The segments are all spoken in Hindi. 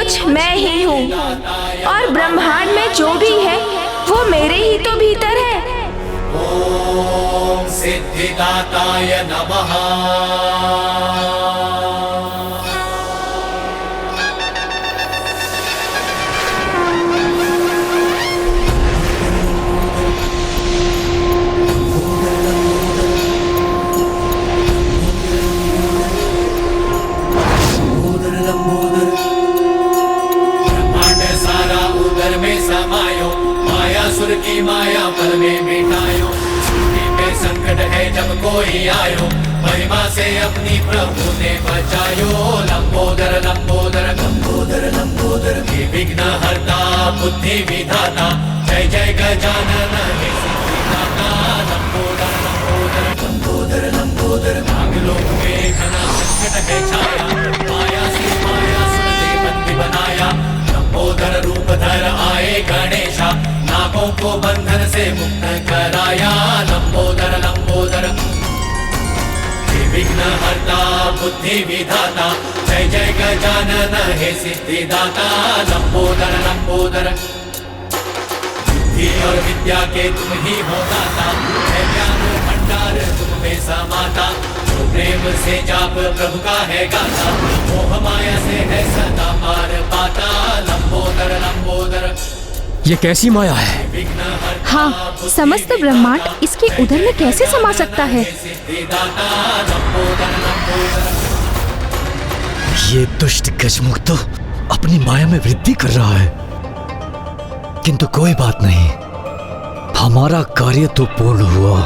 कुछ मैं ही हूँ और ब्रह्मांड में जो भी है वो मेरे ही तो भीतर है। ओम सिद्धिदाताय नमः। मायासुर की माया पल में मिटायो, छुट्टी पे संकट है जब कोई आयो, महिमा से अपनी प्रभु ने बचायो। लंबोदर लंबोदर लंबोदर लंबोदर हे विघ्न हरता बुद्धि विधाता, जय जय गजानन हे सिद्धिदाता। लंबोदर लंबोदर लंबोदर लंबोदर नागलोक में घना संकट है छाया, माया से मायासुर ने बंदी बनाया। लंबोदर रूप धर आए गणेशा, नागों को बंधन से मुक्त कराया। लंबोदर लंबोदर हे विघ्न हरता बुद्धि विधाता, जय जय गजानन हे सिद्धिदाता। लंबोदर लंबोदर बुद्धि और विद्या के तुम ही हो दाता, है ज्ञान भंडार तुम में समाता। जो प्रेम से जाप प्रभु का है गाता, मोह माया से है सदा पार पाता। लंबोदर लंबोदर ये कैसी माया है? हाँ, समस्त ब्रह्मांड इसके उदर में कैसे समा सकता है? ये दुष्ट गजमुख तो अपनी माया में वृद्धि कर रहा है, किंतु कोई बात नहीं, हमारा कार्य तो पूर्ण हुआ।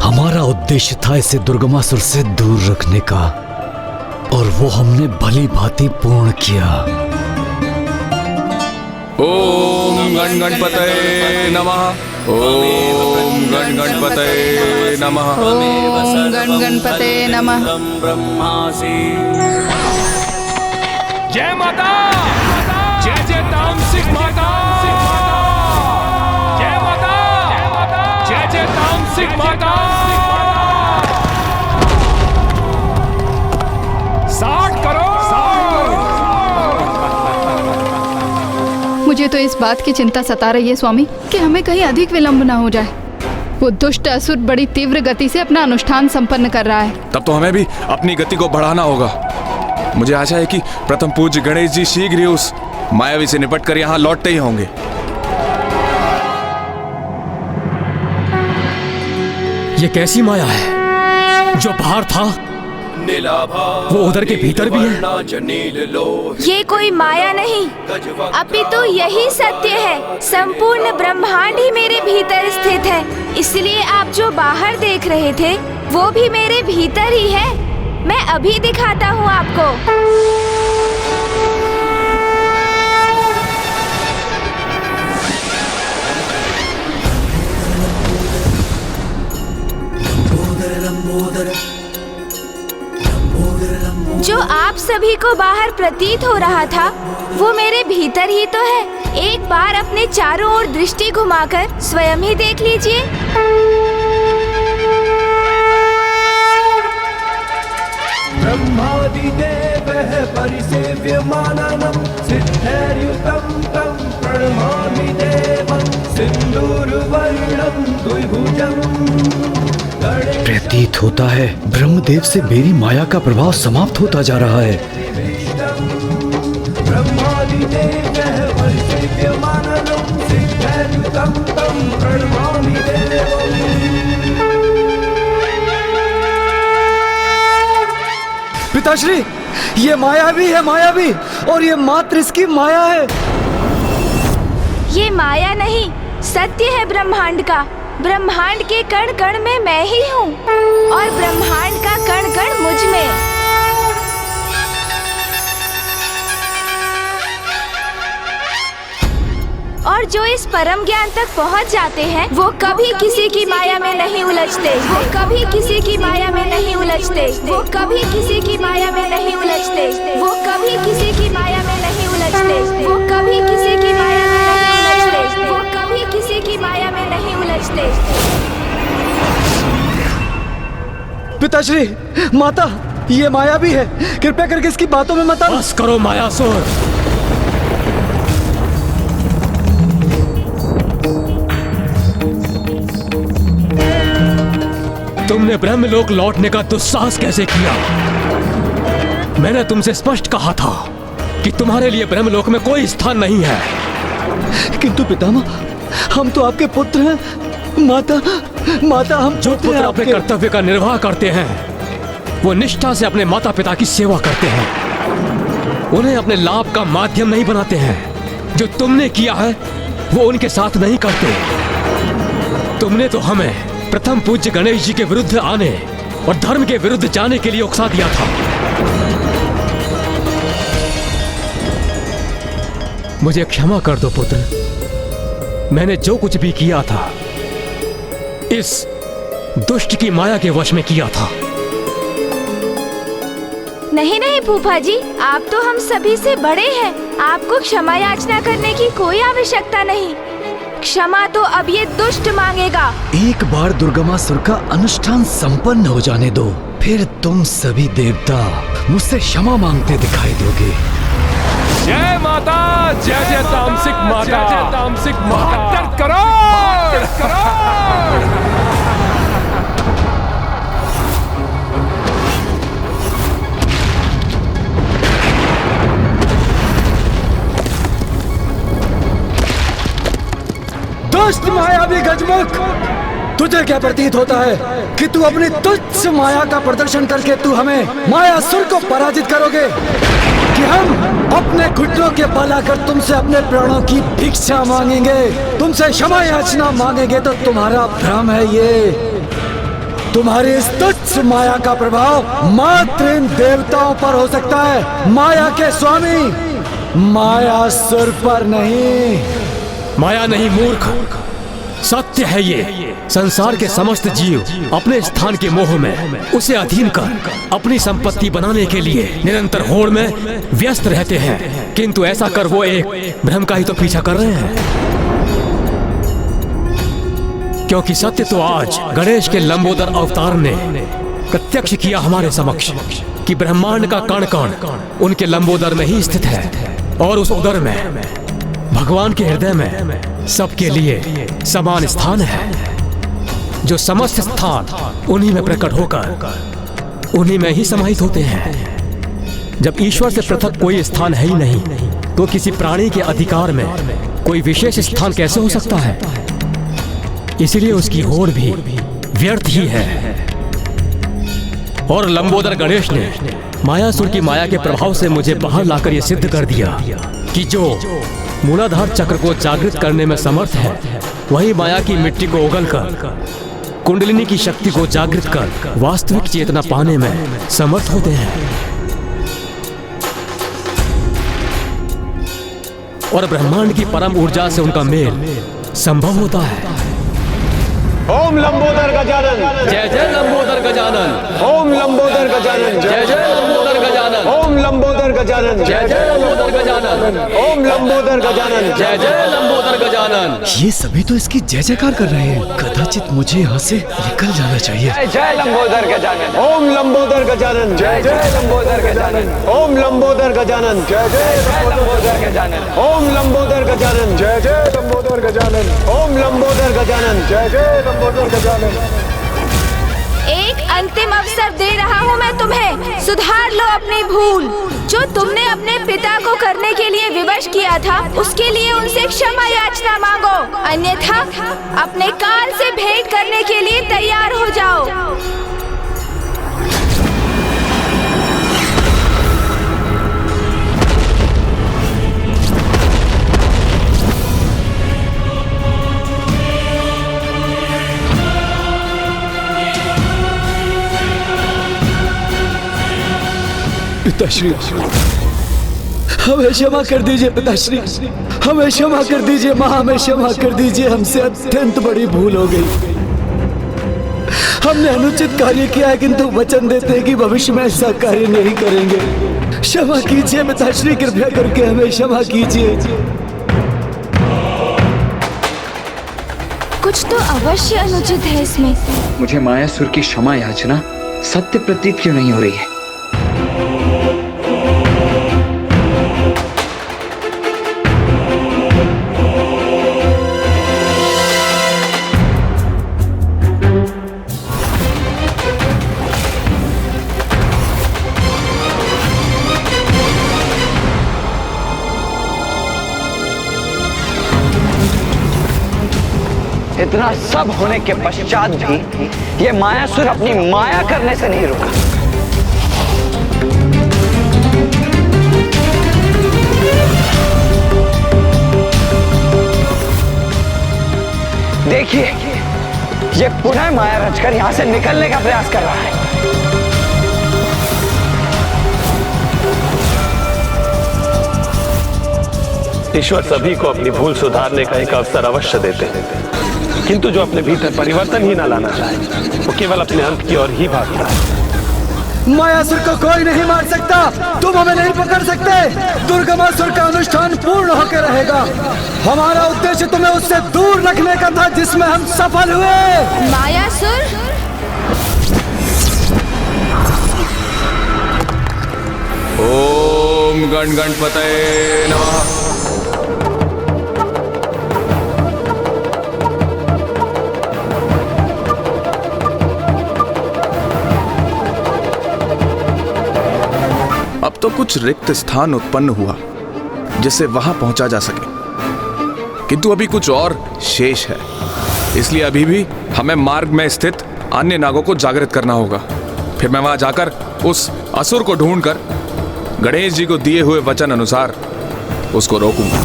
हमारा उद्देश्य था इसे दुर्गमासुर से दूर रखने का, और वो हमने भली भांति पूर्ण किया। ओम गण गणपतये नमः। ओम गण गणपतये नमः। ओम गण गणपतये नमः। ब्रह्मासि जय माता, जय जय तामसिक माता, जय माता, जय जय तामसिक माता। 60 करोड़। मुझे तो इस बात की चिंता सता रही है स्वामी कि हमें कहीं अधिक विलंब ना हो जाए। वो दुष्ट असुर बड़ी तीव्र गति से अपना अनुष्ठान संपन्न कर रहा है। तब तो हमें भी अपनी गति को बढ़ाना होगा। मुझे आशा है कि प्रथम पूज्य गणेश जी शीघ्र ही उस मायावी से निपट कर यहाँ लौटते ही होंगे। ये कैसी माया है? जो बाहर था वो उधर के भीतर भी है। ये कोई माया नहीं, अपितु यही सत्य है। संपूर्ण ब्रह्मांड ही मेरे भीतर स्थित है, इसलिए आप जो बाहर देख रहे थे वो भी मेरे भीतर ही है। मैं अभी दिखाता हूँ आपको। जो आप सभी को बाहर प्रतीत हो रहा था वो मेरे भीतर ही तो है। एक बार अपने चारों ओर दृष्टि घुमाकर स्वयं ही देख लीजिए। ब्रह्मादिदेवः परिसेव्यमाननं सिद्धैर्युतं तं प्रणमामि देवं सिन्दूरवर्णं द्विभुजम्। प्रतीत होता है ब्रह्मदेव से मेरी माया का प्रभाव समाप्त होता जा रहा है। पिताश्री, ये मायावी है, मायावी, और ये मात्र इसकी माया है। ये माया नहीं, सत्य है ब्रह्मांड का। ब्रह्मांड के कण कण में मैं ही हूँ और ब्रह्मांड का कण कण मुझ में। और जो इस परम ज्ञान तक पहुँच जाते हैं वो कभी किसी की माया में नहीं उलझते। वो कभी किसी की माया में नहीं उलझते। वो कभी किसी की माया में नहीं उलझते। वो कभी किसी की माया में नहीं उलझते। वो कभी किसी की माया में नहीं उलझते। वो कभी किसी की माया में नहीं उलझते। पिताश्री, माता, ये माया भी है, कृपया करके इसकी बातों में मत आना। बस करो मायासुर, तुमने ब्रह्मलोक लौटने का दुस्साहस कैसे किया? मैंने तुमसे स्पष्ट कहा था कि तुम्हारे लिए ब्रह्मलोक में कोई स्थान नहीं है। किंतु पितामह, हम तो आपके पुत्र हैं। माता हम जो पुत्र अपने कर्तव्य का निर्वाह करते हैं वो निष्ठा से अपने माता पिता की सेवा करते हैं, उन्हें अपने लाभ का माध्यम नहीं बनाते हैं। जो तुमने किया है वो उनके साथ नहीं करते। तुमने तो हमें प्रथम पूज्य गणेश जी के विरुद्ध आने और धर्म के विरुद्ध जाने के लिए उकसा दिया था। मुझे क्षमा कर दो पुत्र, मैंने जो कुछ भी किया था इस दुष्ट की माया के वश में किया था। नहीं नहीं फूफा जी, आप तो हम सभी से बड़े हैं। आपको क्षमा याचना करने की कोई आवश्यकता नहीं। क्षमा तो अब ये दुष्ट मांगेगा। एक बार दुर्गमासुर का अनुष्ठान संपन्न हो जाने दो, फिर तुम सभी देवता मुझसे क्षमा मांगते दिखाई दोगे। जय माता, जय जय तामसिक माता, जय तामसिक माता करो। दुष्ट मायावी गजमुख, तुझे क्या प्रतीत होता है कि तू अपनी तुच्छ माया का प्रदर्शन करके तू हमें मायासुर को पराजित करोगे, कि हम अपने घुटनों के बल आकर तुमसे अपने प्राणों की भिक्षा मांगेंगे, तुमसे क्षमा याचना मांगेंगे? तो तुम्हारा भ्रम है ये। तुम्हारी इस तुच्छ माया का प्रभाव मात्र इन देवताओं पर हो सकता है, माया के स्वामी मायासुर पर नहीं। माया नहीं मूर्ख, सत्य है ये। संसार के समस्त जीव अपने स्थान के मोह में उसे अधीन कर अपनी संपत्ति बनाने के लिए निरंतर होड़ में व्यस्त रहते हैं, किंतु ऐसा कर वो एक भ्रम का ही तो पीछा कर रहे हैं। क्योंकि सत्य तो आज गणेश के लंबोदर अवतार ने प्रत्यक्ष किया हमारे समक्ष कि ब्रह्मांड का कण कण उनके लंबोदर में ही स्थित है, और उस उदर में भगवान के हृदय में सबके लिए समान स्थान है। जो समस्त स्थान उन्हीं में प्रकट होकर उन्हीं में ही समाहित होते हैं। जब ईश्वर से पृथक कोई स्थान है ही नहीं, तो किसी प्राणी के अधिकार में कोई विशेष स्थान कैसे हो सकता है? इसलिए उसकी होड़ भी व्यर्थ ही है। और लंबोदर गणेश ने मायासुर की माया के प्रभाव से मुझे बाहर लाकर यह सिद्ध कर दिया कि जो मूलाधार चक्र को जागृत करने में समर्थ है, वही माया की मिट्टी को उगलकर कुंडलिनी की शक्ति को जागृत कर वास्तविक चेतना पाने में समर्थ होते हैं। और ब्रह्मांड की परम ऊर्जा से उनका मेल संभव होता है। ओम लंबोदर गजानन, जय जय लंबोदर गजानन। ओम लंबोदर गजानन, जय जय लंबोदर गजानन। ओम लंबोदर गजानन, जय जय लंबोदर गजानन। ओम लंबोदर गजानन, जय जय लंबोदर गजानन। ये सभी तो इसकी जय जयकार कर रहे हैं। कदाचित मुझे यहाँ से निकल जाना चाहिए। जय लंबोदर गजानन। ओम लंबोदर गजानन, जय जय लंबोदर गजानन। ओम लंबोदर गजानन, जय जय लंबोदर गजानन। ओम लंबोदर गजानन, जय जय लंबोदर गजानन। ओम लंबोदर गजानन, जय जय लंबोदर गजानन। एक अंतिम अवसर दे रहा हूँ मैं तुम्हें, सुधार लो अपनी भूल। जो तुमने अपने पिता को करने के लिए विवश किया था, उसके लिए उनसे क्षमा याचना मांगो, अन्यथा अपने काल से भेंट करने के लिए तैयार हो जाओ। पिताश्री, हमें क्षमा कर दीजिए। पिताश्री, हमें क्षमा कर दीजिए। माँ, हमें क्षमा कर दीजिए। हमसे अत्यंत बड़ी भूल हो गई। हमने अनुचित कार्य किया है, किंतु वचन देते हैं कि भविष्य में ऐसा कार्य नहीं करेंगे। क्षमा कीजिए पिताश्री, कृपया करके हमें क्षमा कीजिए। कुछ तो अवश्य अनुचित है इसमें। मुझे मायासुर की क्षमा याचना सत्य प्रतीत क्यों नहीं हो रही है? इतना सब होने के पश्चात भी ये मायासुर अपनी माया करने से नहीं रुका। देखिए, ये पुनः माया रचकर यहां से निकलने का प्रयास कर रहा है। ईश्वर सभी को अपनी भूल सुधारने का एक अवसर अवश्य देते हैं, किंतु जो अपने भीतर परिवर्तन ही न लाना चाहे वो केवल अपने अंत की ओर ही भागता है। मायासुर को कोई नहीं मार सकता, तुम हमें नहीं पकड़ सकते। दुर्गमासुर का अनुष्ठान पूर्ण होकर रहेगा। हमारा उद्देश्य तुम्हें उससे दूर रखने का था, जिसमें हम सफल हुए। मायासुर, ओम गण गणपतये नमः। अब तो कुछ रिक्त स्थान उत्पन्न हुआ जिससे वहां पहुंचा जा सके, किंतु अभी कुछ और शेष है। इसलिए अभी भी हमें मार्ग में स्थित अन्य नागों को जागृत करना होगा। फिर मैं वहां जाकर उस असुर को ढूंढकर गणेश जी को दिए हुए वचन अनुसार उसको रोकूंगा।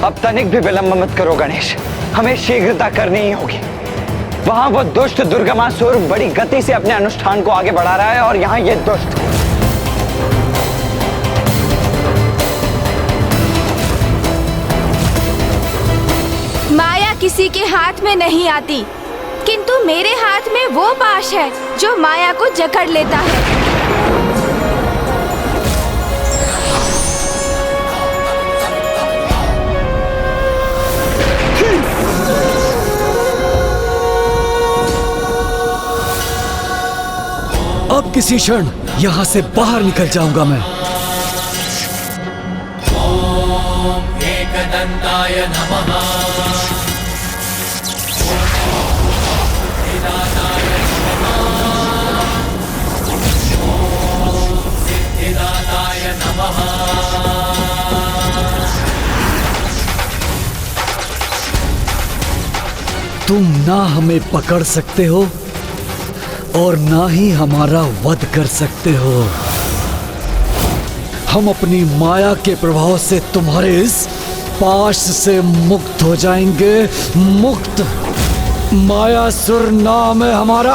अब तनिक भी विलंब मत करो गणेश, हमें शीघ्रता करनी ही होगी। वहां वो दुष्ट दुर्गमासुर बड़ी गति से अपने अनुष्ठान को आगे बढ़ा रहा है और यहाँ ये दुष्ट। माया किसी के हाथ में नहीं आती, किंतु मेरे हाथ में वो पाश है जो माया को जकड़ लेता है। अब किसी क्षण यहाँ से बाहर निकल जाऊंगा मैं। ओम एकदंताय नमः। सिद्धिदाताय नमः। ओम सिद्धिदाताय नमः। तुम ना हमें पकड़ सकते हो और ना ही हमारा वध कर सकते हो। हम अपनी माया के प्रभाव से तुम्हारे इस पाश से मुक्त हो जाएंगे। मुक्त। मायासुर नाम है हमारा।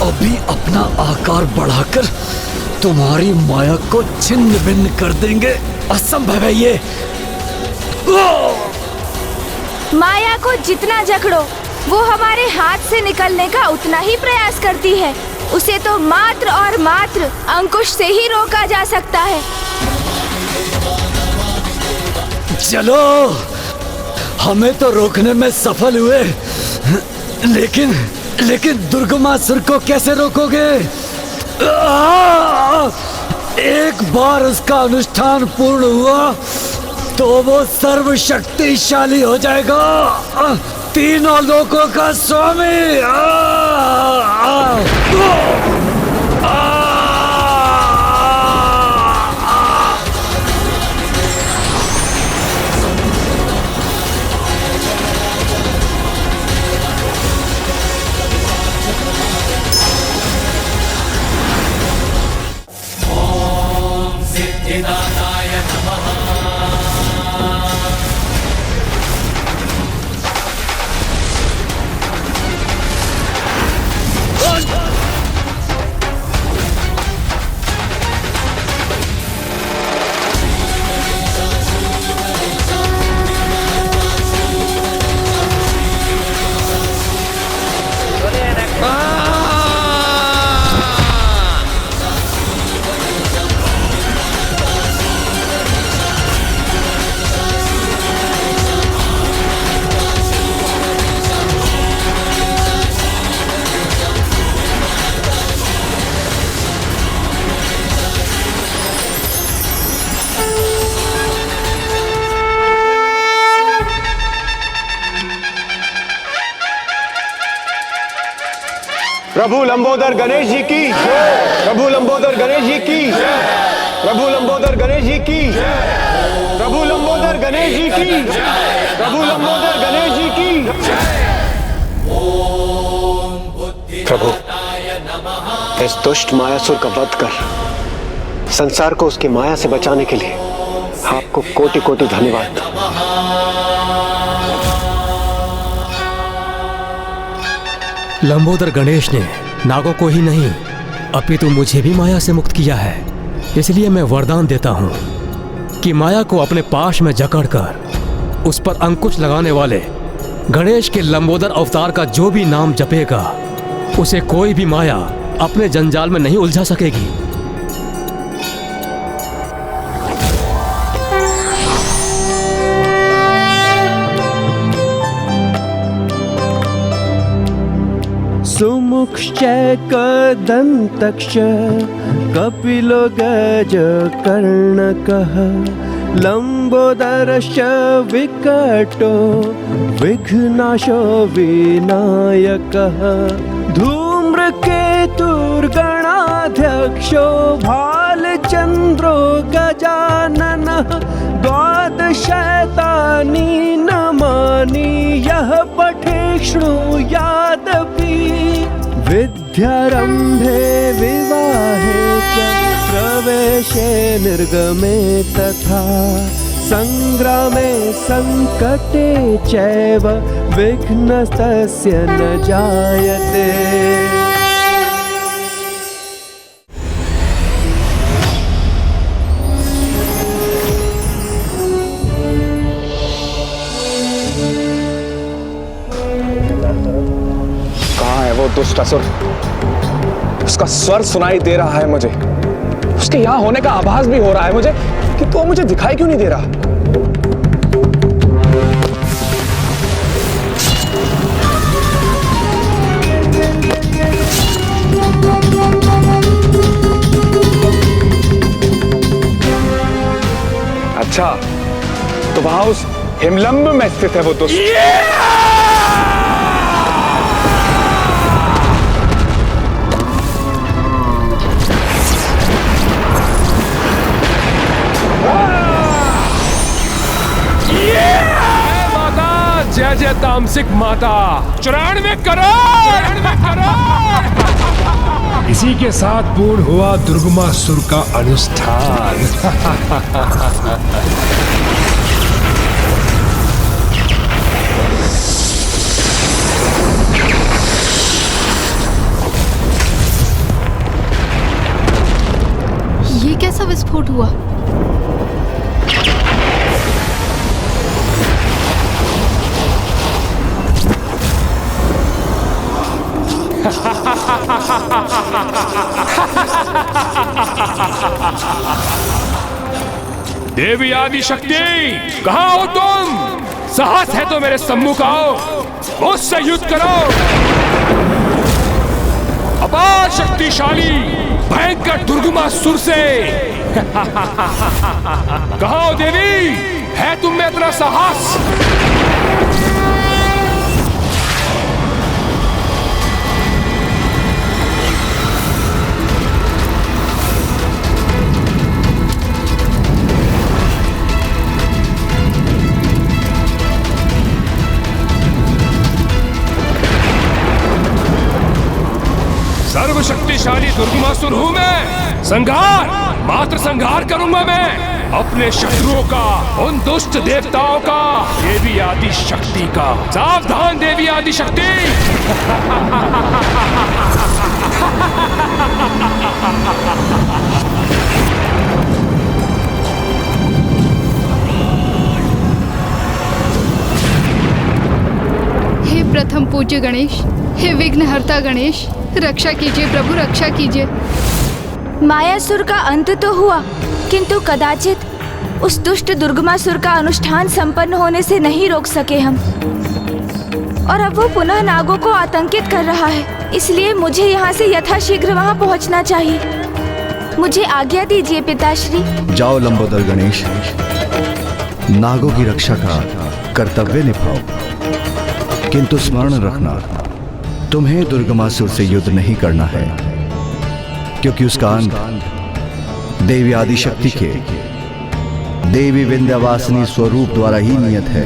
अभी अपना आकार बढ़ाकर तुम्हारी माया को छिन्न भिन्न कर देंगे। असंभव है ये। माया को जितना जकड़ो वो हमारे हाथ से निकलने का उतना ही प्रयास करती है। उसे तो मात्र और मात्र अंकुश से ही रोका जा सकता है। चलो, हमें तो रोकने में सफल हुए, लेकिन दुर्गमासुर को कैसे रोकोगे? एक बार उसका अनुष्ठान पूर्ण हुआ तो वो सर्वशक्तिशाली हो जाएगा, तीनों लोकों का स्वामी। ओम सिद्धिदाताय नमः। प्रभु लंबोदर गणेश जी की, प्रभु लंबोदर गणेश जी की, प्रभु लंबोदर गणेश जी की, प्रभु लंबोदर गणेश जी की, प्रभु लंबोदर गणेश जी की। प्रभु, इस दुष्ट मायासुर का वध कर संसार को उसकी माया से बचाने के लिए आपको कोटि कोटि धन्यवाद। लंबोदर गणेश ने नागों को ही नहीं अपितु मुझे भी माया से मुक्त किया है। इसलिए मैं वरदान देता हूँ कि माया को अपने पाश में जकड़कर उस पर अंकुश लगाने वाले गणेश के लंबोदर अवतार का जो भी नाम जपेगा उसे कोई भी माया अपने जंजाल में नहीं उलझा सकेगी। सुमुखश्च कदन्तश्च कपिलो गजकर्णकः लंबोदरश्च विकटो विघ्नाशो विनायकः धूम्रकेतुर्गणाध्यक्षो भालचन्द्रो गजाननः द्वादशैतानि नामानि यः पठेत् शृणुयादपि विद्यारम्भे विवाहे च प्रवेशे निर्गमे तथा संग्रामे संकटे चैव विघ्नस्तस्य न जायते। कहाँ है वो दुष्ट असुर? उसका स्वर सुनाई दे रहा है मुझे, उसके यहाँ होने का आभास भी हो रहा है मुझे, कि तो मुझे दिखाई क्यों नहीं दे रहा? अच्छा, तो वहां उस हिमलंब में स्थित है वो दुष्ट। जय जय तामसिक माता, चरण में करो, चरण में करो। इसी के साथ पूर्ण हुआ दुर्गमासुर का अनुष्ठान। ये कैसा विस्फोट हुआ? देवी आदि शक्ति, कहाँ हो तुम? साहस है तो मेरे सम्मुख आओ, मुझसे युद्ध करो। अपार शक्तिशाली भयंकर दुर्गमासुर से। कहाँ हो देवी? है तुम में इतना साहस? सर्वशक्तिशाली दुर्गमासुर हूं मैं। संहार, मात्र संहार करूंगा मैं अपने शत्रुओं का, उन दुष्ट देवताओं का, देवी आदि शक्ति का। सावधान देवी आदि शक्ति। हे प्रथम पूज्य गणेश, हे विघ्नहर्ता गणेश, रक्षा कीजिए प्रभु, रक्षा कीजिए। मायासुर का अंत तो हुआ, किंतु कदाचित उस दुष्ट दुर्गमासुर का अनुष्ठान संपन्न होने से नहीं रोक सके हम। और अब वो पुनः नागों को आतंकित कर रहा है, इसलिए मुझे यहाँ से यथाशीघ्र वहाँ पहुँचना चाहिए। मुझे आज्ञा दीजिए पिताश्री। जाओ लंबोदर गणेश, नागों की रक्षा का कर्तव्य निभाओ, किंतु स्मरण रखना तुम्हें दुर्गमासुर से युद्ध नहीं करना है, क्योंकि उसका अंत देवी आदिशक्ति के देवी विंध्यवासिनी स्वरूप द्वारा ही नियत है।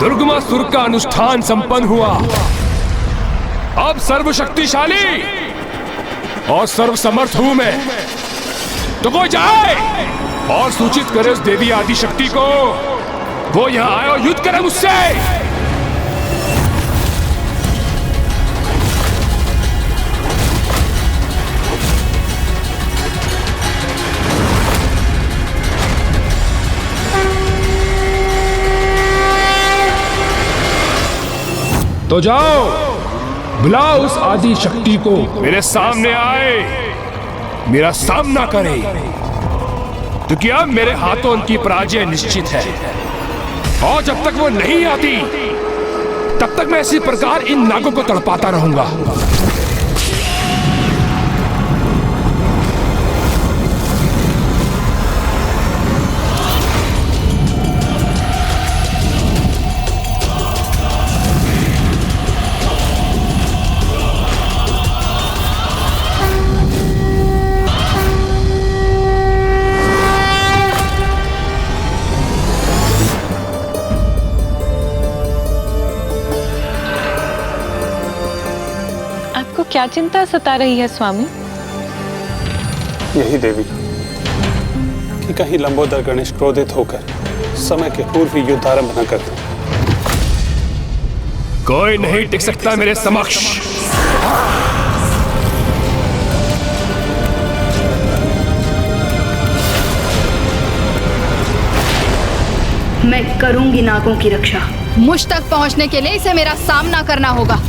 दुर्गमासुर का अनुष्ठान संपन्न हुआ। अब सर्वशक्तिशाली और सर्वसमर्थ हूं मैं। तो कोई जाए और सूचित करे उस देवी आदिशक्ति को, वो यहां आए और युद्ध करे मुझसे। तो जाओ, बुलाओ उस आदि शक्ति को, मेरे सामने आए, मेरा सामना करे, क्योंकि अब मेरे हाथों उनकी पराजय निश्चित है। और जब तक वो नहीं आती, तब तक मैं इसी प्रकार इन नागों को तड़पाता रहूंगा। क्या चिंता सता रही है स्वामी? यही देवी कि कहीं लंबोदर गणेश क्रोधित होकर समय के पूर्व ही युद्ध आरंभ न कर दे। कोई नहीं टिक सकता मेरे समक्ष। मैं करूंगी नागों की रक्षा। मुझ तक पहुंचने के लिए इसे मेरा सामना करना होगा।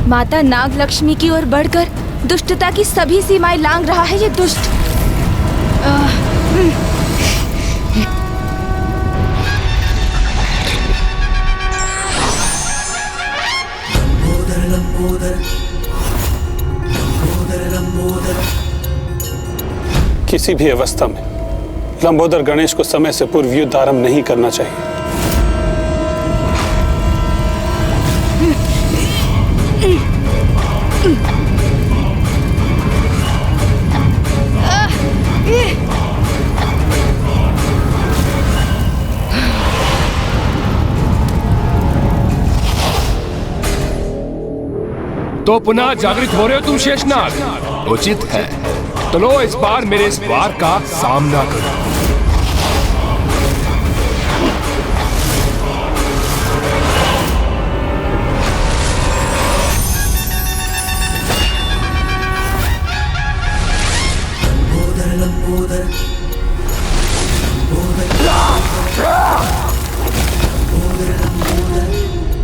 माता नाग लक्ष्मी की ओर बढ़कर दुष्टता की सभी सीमाएं लांघ रहा है ये दुष्ट। किसी भी अवस्था में लंबोदर गणेश को समय से पूर्व युद्ध आरंभ नहीं करना चाहिए। तो पुनः जागृत हो रहे हो तुम शेषनाग? उचित है, तो लो इस बार मेरे इस वार का सामना करो।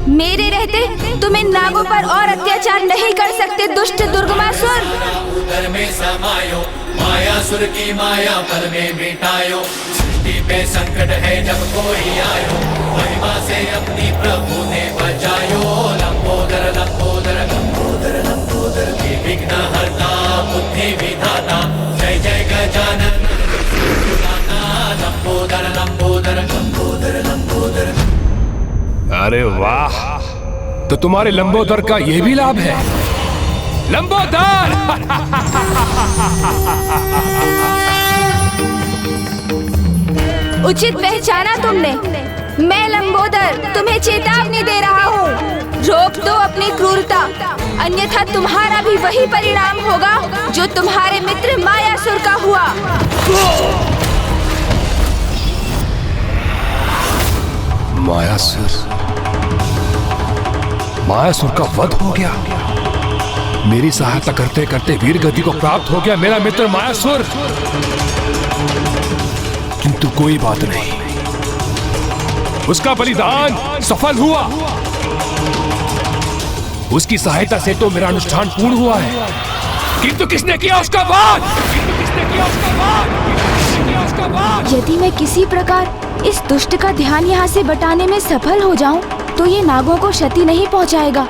मेरे रहते तुम इन नागों पर और अत्याचार नहीं कर सकते दुष्ट दुर्गमासुर। उदर में समायो मायासुर की माया पल में मिटायो। सृष्टि पे संकट है जब कोई आयो, महिमा से अपनी प्रभु ने बचायो। लंबोदर लंबोदर लंबोदर लंबोदर विघ्न हरता बुद्धि विधाता, जय जय गजानन लंबोदर लंबोदर लंबोदर लंबोदर। अरे वाह, तो तुम्हारे लंबोदर का यह भी लाभ है। लंबोदर उचित पहचाना तुमने। मैं लंबोदर तुम्हें चेतावनी दे रहा हूँ, रोक दो अपनी क्रूरता, अन्यथा तुम्हारा भी वही परिणाम होगा जो तुम्हारे मित्र मायासुर का हुआ। मायासुर का वध हो गया। मेरी सहायता करते करते वीर गति को प्राप्त हो गया मेरा मित्र मायासुर। किंतु कोई बात नहीं, उसका बलिदान सफल हुआ। उसकी सहायता से तो मेरा अनुष्ठान पूर्ण हुआ है। किंतु किसने किया उसका वध? यदि मैं किसी प्रकार इस दुष्ट का ध्यान यहाँ से बटाने में सफल हो जाऊं, तो ये नागों को क्षति नहीं पहुँचाएगा।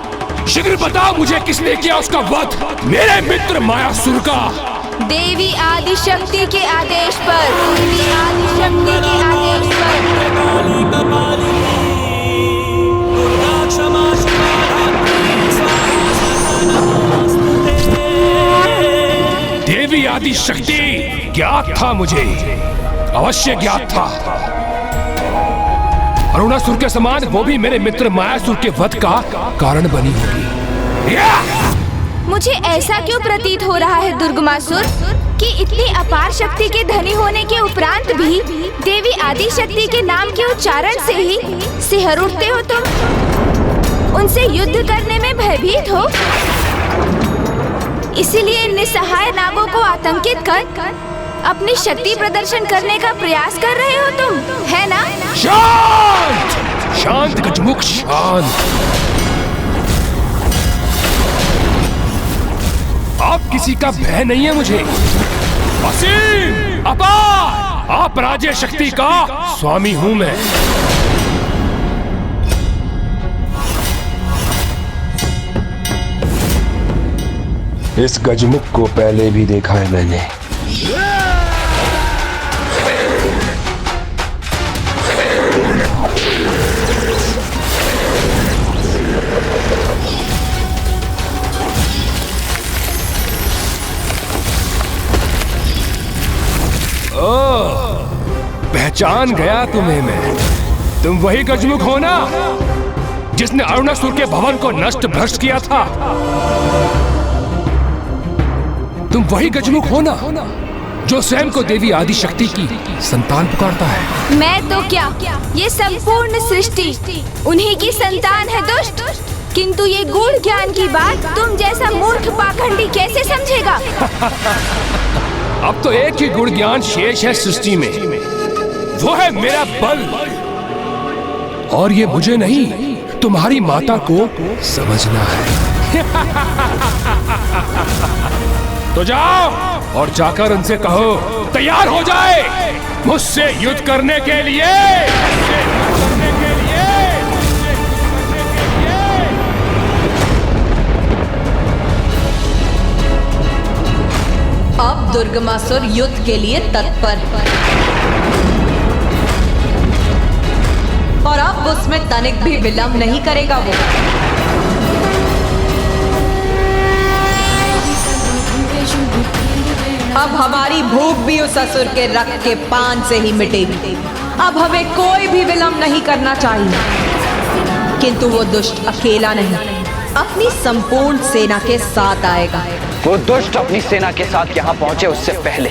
शीघ्र बता मुझे किसने किया उसका वध, मेरे मित्र मायासुर का। देवी आदिशक्ति के आदेश पर। देवी आदिशक्ति के आदेश पर। देवी आदिशक्ति ज्ञात था मुझे, अवश्य ज्ञात था। अरुणासुर के समान वो भी मेरे मित्र मायासुर के वध का कारण बनी होगी। मुझे ऐसा क्यों प्रतीत हो रहा है दुर्गमासुर कि इतनी अपार शक्ति के धनी होने के उपरांत भी देवी आदिशक्ति के नाम के उच्चारण से ही सिहर उठते हो तुम, उनसे युद्ध करने में भयभीत हो, इसीलिए निसहाय नागों को आतंकित कर अपनी शक्ति प्रदर्शन करने का प्रयास कर रहे हो तुम, है ना? शांत शांत गजमुख शांत। आप किसी का भय नहीं है मुझे। असीम अपार आप राजे शक्ति का स्वामी हूं मैं। इस गजमुख को पहले भी देखा है मैंने। पहचान गया तुम्हें मैं। तुम वही गजमुख हो ना जिसने अरुणासुर के भवन को नष्ट भ्रष्ट किया था? तुम वही गजमुख हो ना जो स्वयं को देवी आदिशक्ति की संतान पुकारता है? मैं तो क्या, ये संपूर्ण सृष्टि उन्हीं की संतान है दुष्ट। किंतु ये गूढ़ ज्ञान की बात तुम जैसा मूर्ख पाखंडी कैसे समझेगा? अब तो एक ही गुण ज्ञान शेष है सृष्टि में, वो है मेरा बल। और ये मुझे नहीं, तुम्हारी माता को समझना है। तो जाओ और जाकर उनसे कहो तैयार हो जाए मुझसे युद्ध करने के लिए। अब दुर्गमासुर युद्ध के लिए तत्पर और अब उसमें तनिक भी विलंब नहीं करेगा वो। अब हमारी भूख भी उस असुर के रक्त के पान से ही मिटेगी। अब हमें कोई भी विलंब नहीं करना चाहिए। किंतु वो दुष्ट अकेला नहीं, अपनी संपूर्ण सेना के साथ आएगा। वो दुष्ट अपनी सेना के साथ यहाँ पहुंचे उससे पहले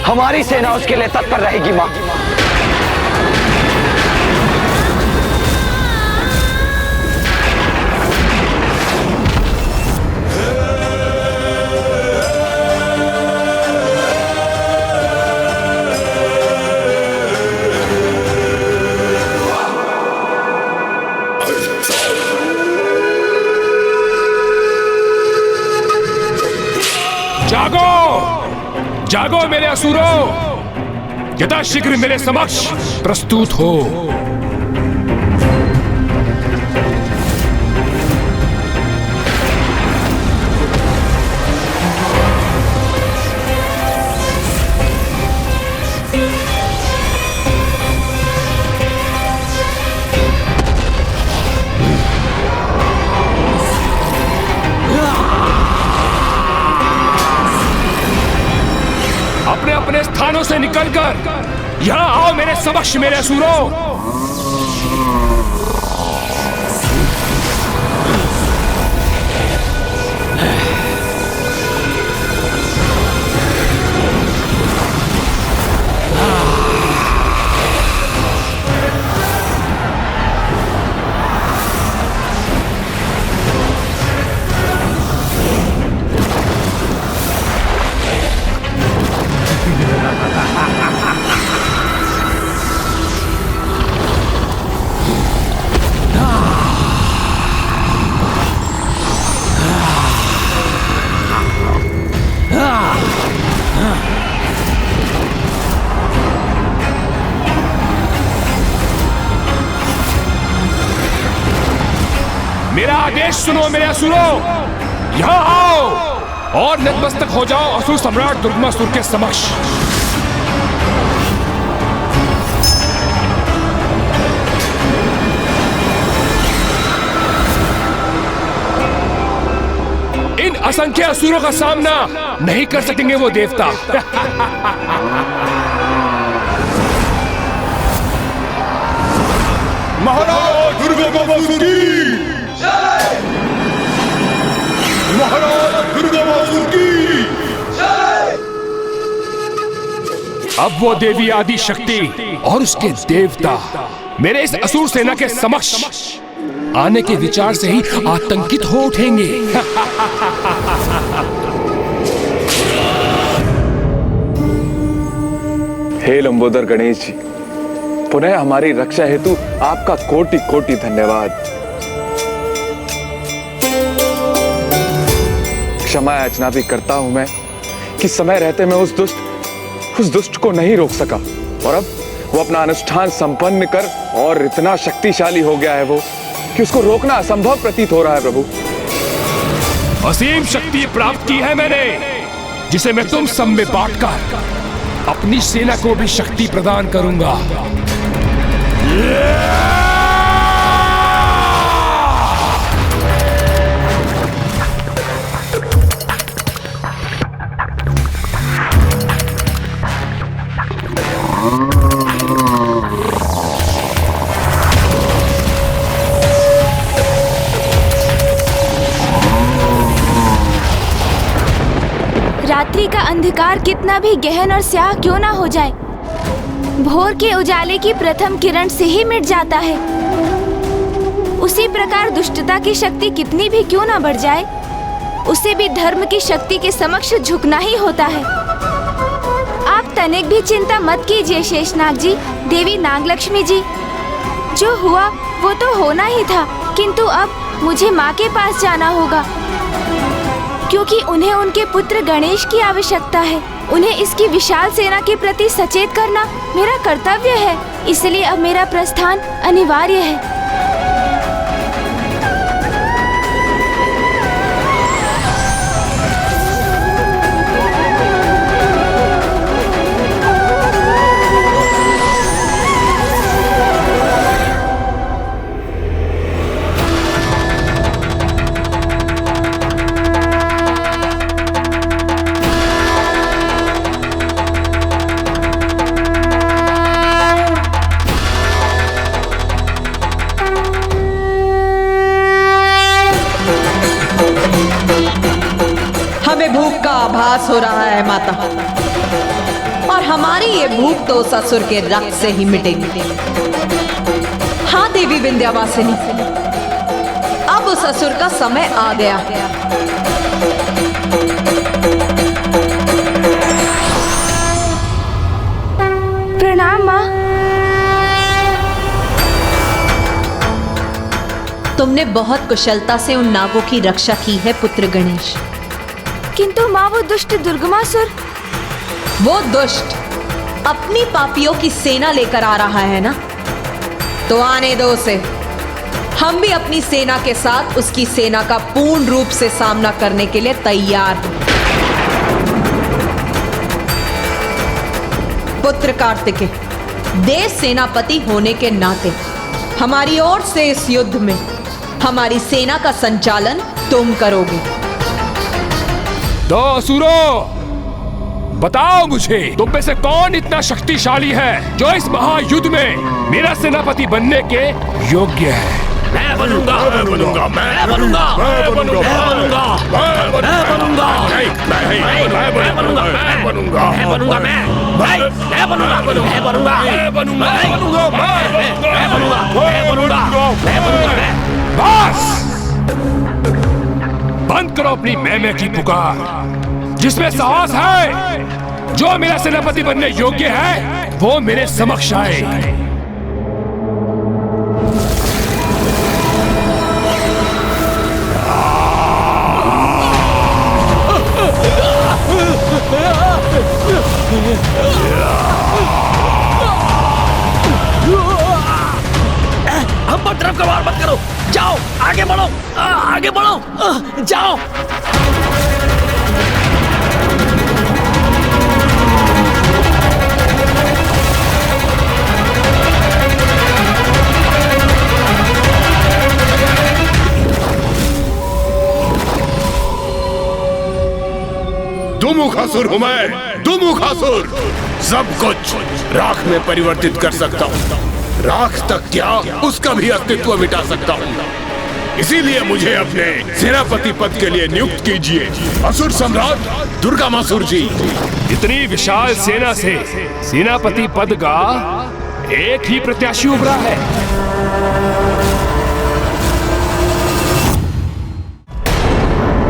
हमारी सेना उसके लिए तत्पर रहेगी माँ। जागो मेरे असुरों, यथाशीघ्र मेरे समक्ष प्रस्तुत हो। अपने अपने स्थानों से निकलकर यहाँ आओ मेरे समक्ष मेरे असुरों। मेरा आदेश सुनो मेरे असुरों, यहाँ आओ और नतमस्तक हो जाओ असुर सम्राट दुर्गमासुर के समक्ष। इन असंख्य असुरों का सामना नहीं कर सकेंगे वो देवता। महाराज दुर्गामासुर की जय! महाराज दुर्गामासुर की जय! अब वो देवी आदि शक्ति और उसके देवता मेरे इस असुर सेना के समक्ष आने के विचार से ही आतंकित हो उठेंगे। हे लंबोदर गणेश जी, पुनः हमारी रक्षा हेतु आपका कोटि कोटि धन्यवाद। क्षमा याचना भी करता हूं मैं कि समय रहते मैं उस दुष्ट को नहीं रोक सका, और अब वो अपना अनुष्ठान संपन्न कर और इतना शक्तिशाली हो गया है वो कि उसको रोकना असंभव प्रतीत हो रहा है। प्रभु, असीम शक्ति प्राप्त की है मैंने, जिसे मैं तुम सब में बांटकर अपनी सेना को भी शक्ति प्रदान करूंगा। रात्रि का अंधकार कितना भी गहन और स्याह क्यों ना हो जाए, भोर के उजाले की प्रथम किरण से ही मिट जाता है। उसी प्रकार दुष्टता की शक्ति कितनी भी क्यों ना बढ़ जाए, उसे भी धर्म की शक्ति के समक्ष झुकना ही होता है। आप तनिक भी चिंता मत कीजिए शेषनाग जी, देवी नागलक्ष्मी जी। जो हुआ वो तो होना ही था, किंतु अब मुझे माँ के पास जाना होगा, क्योंकि उन्हें उनके पुत्र गणेश की आवश्यकता है। उन्हें इसकी विशाल सेना के प्रति सचेत करना मेरा कर्तव्य है, इसलिए अब मेरा प्रस्थान अनिवार्य है। आभास हो रहा है माता, और हमारी ये भूख तो उस असुर के रक्त से ही मिटेगी। हाँ देवी विंध्यावासिनी, अब उस असुर का समय आ गया। प्रणाम माँ। तुमने बहुत कुशलता से उन नागों की रक्षा की है पुत्र गणेश। किंतु माँ वो दुष्ट दुर्गमासुर, वो दुष्ट अपनी पापियों की सेना लेकर आ रहा है ना, तो आने दो उसे। हम भी अपनी सेना के साथ उसकी सेना का पूर्ण रूप से सामना करने के लिए तैयार हैं। पुत्र कार्तिकेय, देश सेनापति होने के नाते हमारी ओर से इस युद्ध में हमारी सेना का संचालन तुम करोगे। तो असुरों, बताओ मुझे, तुम में से कौन इतना शक्तिशाली है जो इस महायुद्ध में मेरा सेनापति बनने के योग्य है? मैं बनूंगा, मैं बनूंगा, मैं बनूंगा, मैं बनूंगा, मैं बनूंगा, मैं बनूंगा, मैं बनूंगा, मैं बनूंगा, मैं बनूंगा, मैं बनूंगा, मैं बनूंगा, मैं बनूंगा, मैं बनूंगा, मैं बनूंगा, मैं बनूंगा, मैं बनूंगा। बस बंद करो अपनी मैं की पुकार। जिसमें साहस है, जो मेरा सेनापति बनने योग्य है, वो मेरे समक्ष आए। हम पर तरफ का वार मत करो, जाओ, आगे बढ़ो, आगे बढ़ो, जाओ। दुमुखासुर हूं मैं, दुमुखासुर। सब कुछ राख में परिवर्तित कर सकता हूं। राख तक क्या, उसका भी अस्तित्व मिटा सकता हूं। इसीलिए मुझे अपने सेनापति पद के लिए नियुक्त कीजिए, असुर सम्राट दुर्गामासुर जी। इतनी विशाल सेना से सेनापति पद का एक ही प्रत्याशी उभरा है।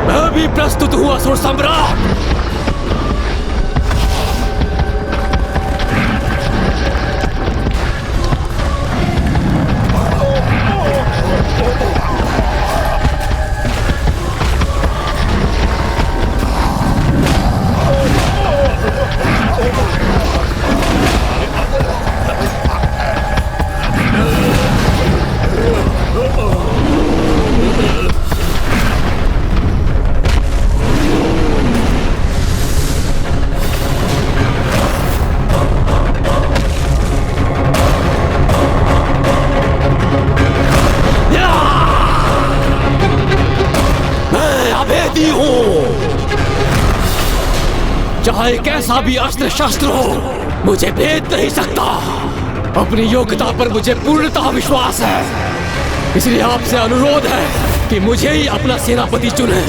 मैं भी प्रस्तुत हूं असुर सम्राट। चाहे कैसा भी अस्त्र शस्त्र हो, मुझे भेद नहीं सकता। अपनी योग्यता पर मुझे पूर्णतः विश्वास है। इसलिए आपसे अनुरोध है कि मुझे ही अपना सेनापति चुने।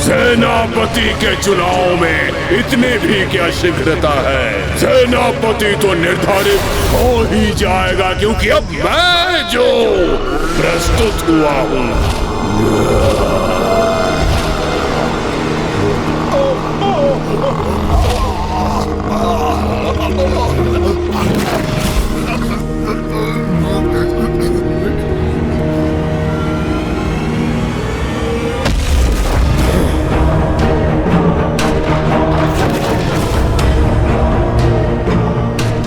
सेनापति के चुनाव में इतनी भी क्या शीघ्रता है। सेनापति तो निर्धारित हो ही जाएगा, क्योंकि अब मैं जो प्रस्तुत हुआ हूं।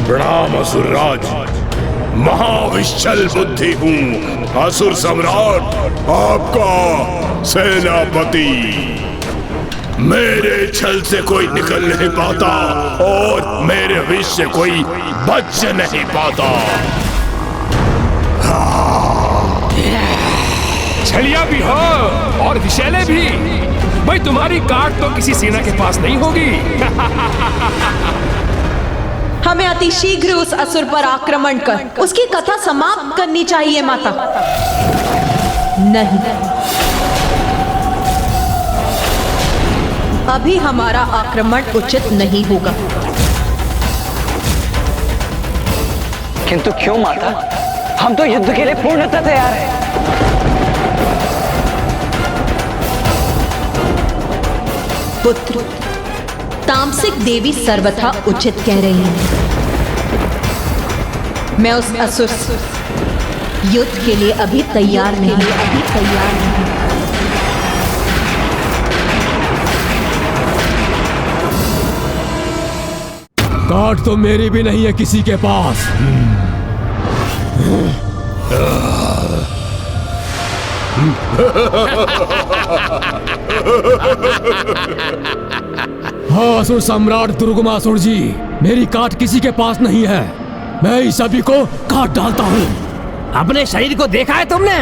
प्रणाम असुरराज, महाविश्चल बुद्धि हूँ, असुर सम्राट आपका सेनापति। मेरे छल से कोई निकल नहीं पाता और मेरे विष से कोई बच नहीं पाता। छलिया भी हो और विषैले भी, भाई तुम्हारी काट तो किसी सेना के पास नहीं होगी। हमें अति शीघ्र उस असुर पर आक्रमण कर उसकी कथा समाप्त करनी चाहिए माता। नहीं, अभी हमारा आक्रमण उचित नहीं होगा। किंतु क्यों माता? हम तो युद्ध के लिए पूर्णतः तैयार हैं। पुत्र, तामसिक देवी सर्वथा उचित कह रही है। मैं उस असुर युद्ध के लिए अभी तैयार नहीं। काट तो मेरी भी नहीं है किसी के पास। हाँ असुर सम्राट दुर्गमासुर जी, मेरी काट किसी के पास नहीं है। मैं इस सभी को काट डालता हूँ। अपने शरीर को देखा है तुमने?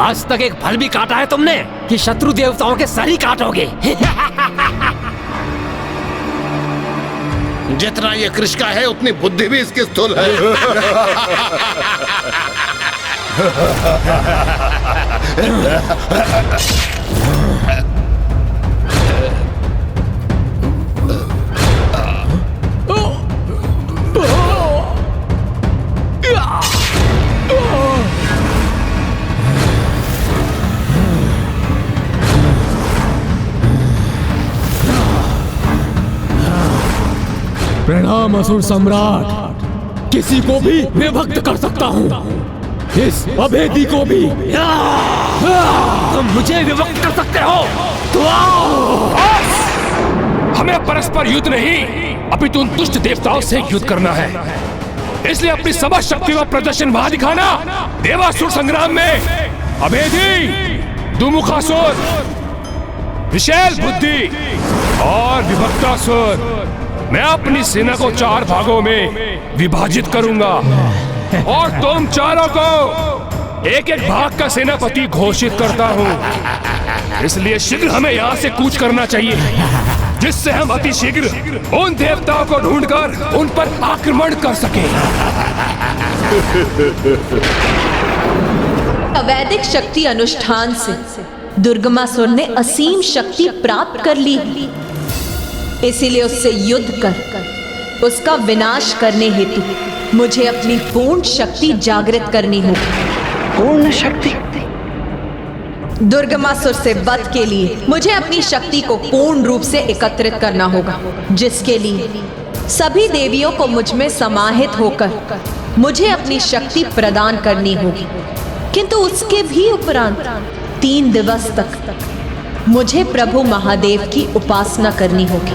आज तक एक फल भी काटा है तुमने कि शत्रु देवताओं के सर ही काटोगे? जितना ये कृष्ण का है उतनी बुद्धि भी इसकी स्थूल है। प्रणाम असुर सम्राट, किसी को भी विभक्त कर सकता हूँ। इस अभेदी को भी तुम मुझे विभक्त कर सकते हो तो आओ। हमें परस्पर युद्ध नहीं, अपितु उन दुष्ट देवताओं से युद्ध करना है। इसलिए अपनी समस्त शक्ति का प्रदर्शन वहां दिखाना। देवासुर संग्राम में अभेदी, दुमुखासुर, विशैल बुद्धि और विभक्तासुर, मैं अपनी सेना को 4 भागों में विभाजित करूंगा और तुम चारों को एक एक भाग का सेनापति घोषित करता हूं। इसलिए शीघ्र हमें यहाँ से कूच करना चाहिए, जिससे हम अति शीघ्र उन देवताओं को ढूंढकर उन पर आक्रमण कर सकें। अवैदिक शक्ति अनुष्ठान से दुर्गमासुर ने असीम शक्ति प्राप्त कर ली, इसीलिए उससे युद्ध कर उसका विनाश करने हेतु मुझे अपनी पूर्ण शक्ति जागृत करनी होगी। पूर्ण शक्ति? दुर्गमासुर से वध के लिए मुझे अपनी शक्ति को पूर्ण रूप से एकत्रित करना होगा, जिसके लिए सभी देवियों को मुझ में समाहित होकर मुझे अपनी शक्ति प्रदान करनी होगी। किंतु उसके भी उपरांत 3 दिवस तक मुझे प्रभु महादेव की उपासना करनी होगी।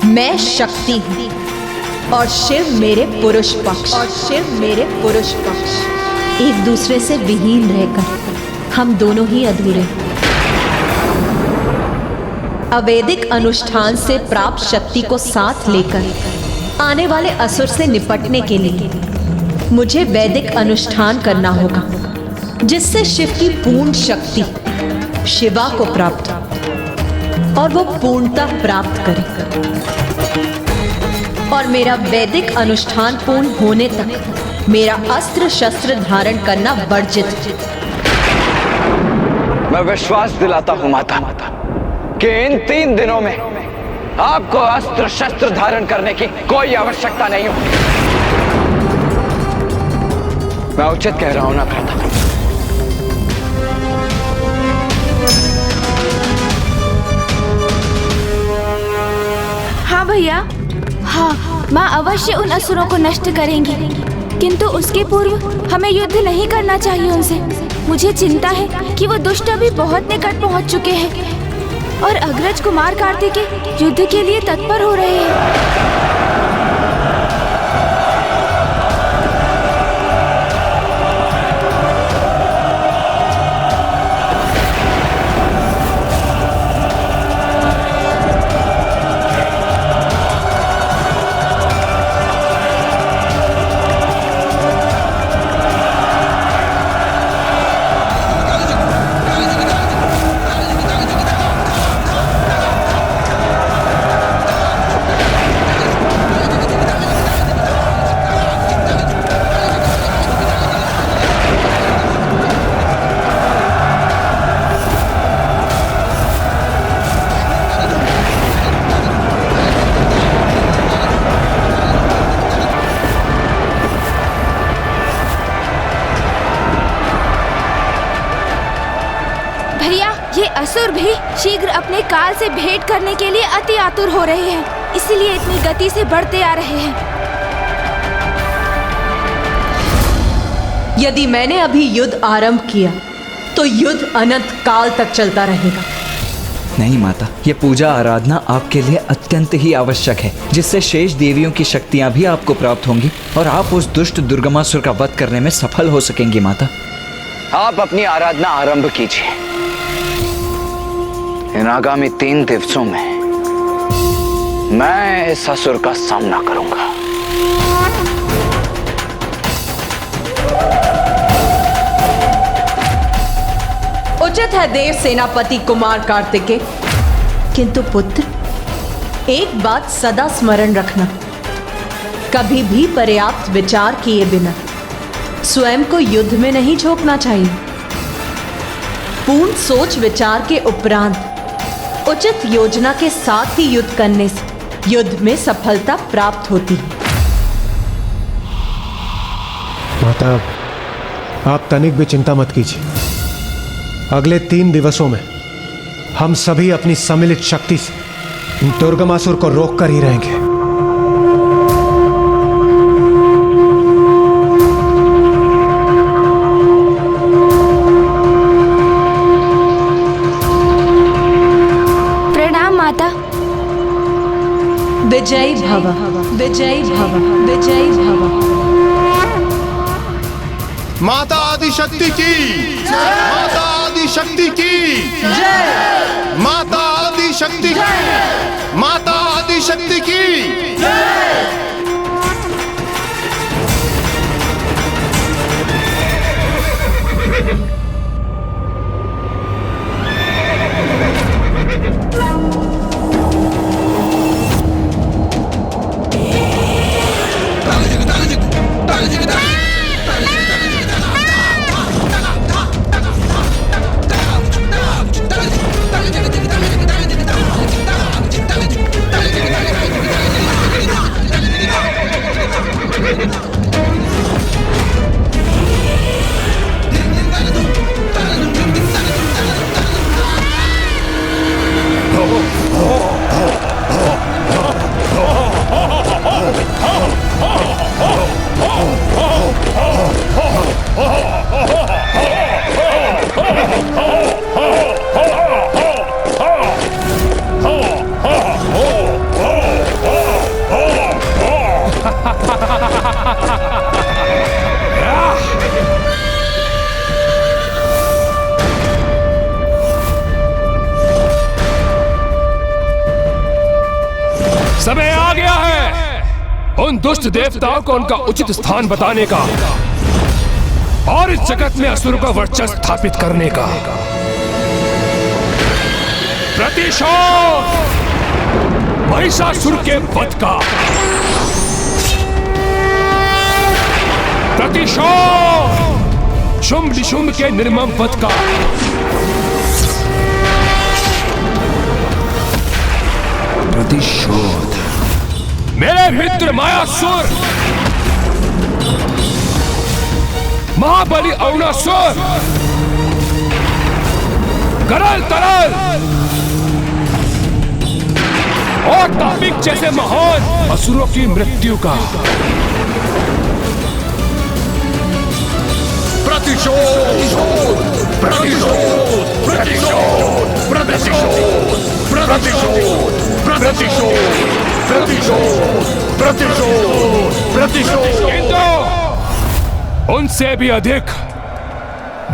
मैं शक्ति हूं और शिव मेरे पुरुष पक्ष, एक दूसरे से विहीन रहकर हम दोनों ही अधूरे। अवैदिक अनुष्ठान से प्राप्त शक्ति को साथ लेकर आने वाले असुर से निपटने के लिए मुझे वैदिक अनुष्ठान करना होगा, जिससे शिव की पूर्ण शक्ति शिवा को प्राप्त और वो पूर्णता प्राप्त करे। और मेरा वैदिक अनुष्ठान पूर्ण होने तक मेरा अस्त्र शस्त्र धारण करना वर्जित। मैं विश्वास दिलाता हूं माता कि इन 3 दिनों में आपको अस्त्र शस्त्र धारण करने की कोई आवश्यकता नहीं होगी। मैं उचित कह रहा हूं ना भ्राता? हाँ भैया, हाँ, माँ अवश्य उन असुरों को नष्ट करेंगी, किंतु उसके पूर्व हमें युद्ध नहीं करना चाहिए उनसे। मुझे चिंता है कि वो दुष्ट अभी बहुत निकट पहुंच चुके हैं और अग्रज कुमार कार्तिकेय युद्ध के लिए तत्पर हो रहे हैं। असुर भी शीघ्र अपने काल से भेंट करने के लिए अति आतुर हो रहे हैं, इसलिए इतनी गति से बढ़ते आ रहे हैं। यदि मैंने अभी युद्ध आरंभ किया तो युद्ध अनंत काल तक चलता रहेगा। नहीं माता, ये पूजा आराधना आपके लिए अत्यंत ही आवश्यक है, जिससे शेष देवियों की शक्तियां भी आपको प्राप्त होंगी और आप उस दुष्ट दुर्गमासुर का वध करने में सफल हो सकेंगी। माता, आप अपनी आराधना आरंभ कीजिए। इन आगामी 3 दिवसों में मैं इस असुर का सामना करूंगा। उचित है देव सेनापति कुमार कार्तिकेय, किंतु पुत्र, एक बात सदा स्मरण रखना, कभी भी पर्याप्त विचार किए बिना स्वयं को युद्ध में नहीं झोंकना चाहिए। पूर्ण सोच विचार के उपरांत उचित योजना के साथ ही युद्ध करने से युद्ध में सफलता प्राप्त होती है। माता, आप तनिक भी चिंता मत कीजिए। अगले 3 दिवसों में हम सभी अपनी सम्मिलित शक्ति से दुर्गमासुर को रोक कर ही रहेंगे। प्रणाम माता। विजयी भव, विजयी भव, विजयी भव। माता आदिशक्ति की माता आदिशक्ति की माता आदिशक्ति की माता आदिशक्ति की समय आ गया है उन दुष्ट देवताओं को उनका उचित स्थान बताने का और इस जगत में असुरों का वर्चस्व स्थापित करने का। प्रतिशोध महिषासुर के वध का, प्रतिशोध शुंभ निशुंभ के निर्मम वध का, प्रतिशोध मेरे मित्र मायासुर, महाबली अरुणासुर, करल तरल और तापिक जैसे महान असुरों की मृत्यु का। प्रतिशोध प्रतिशोध प्रतिशोध प्रतिशोध प्रतिशोध प्रतिशोध प्रतिशोध प्रतिशोध प्रतिशोध। किंतु उनसे भी अधिक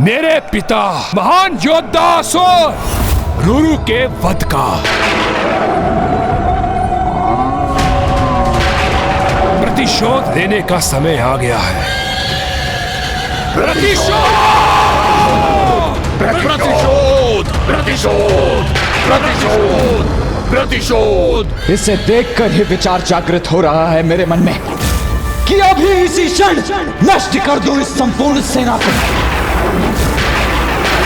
मेरे पिता महान योद्धा असुर रुरु के वध का। प्रतिशोध लेने का समय आ गया है। प्रतिशोध प्रतिशोध प्रतिशोध प्रतिशोध प्रतिशोध। इसे देखकर ही विचार जागृत हो रहा है मेरे मन में कि अभी इसी क्षण नष्ट कर दूं इस संपूर्ण सेना को।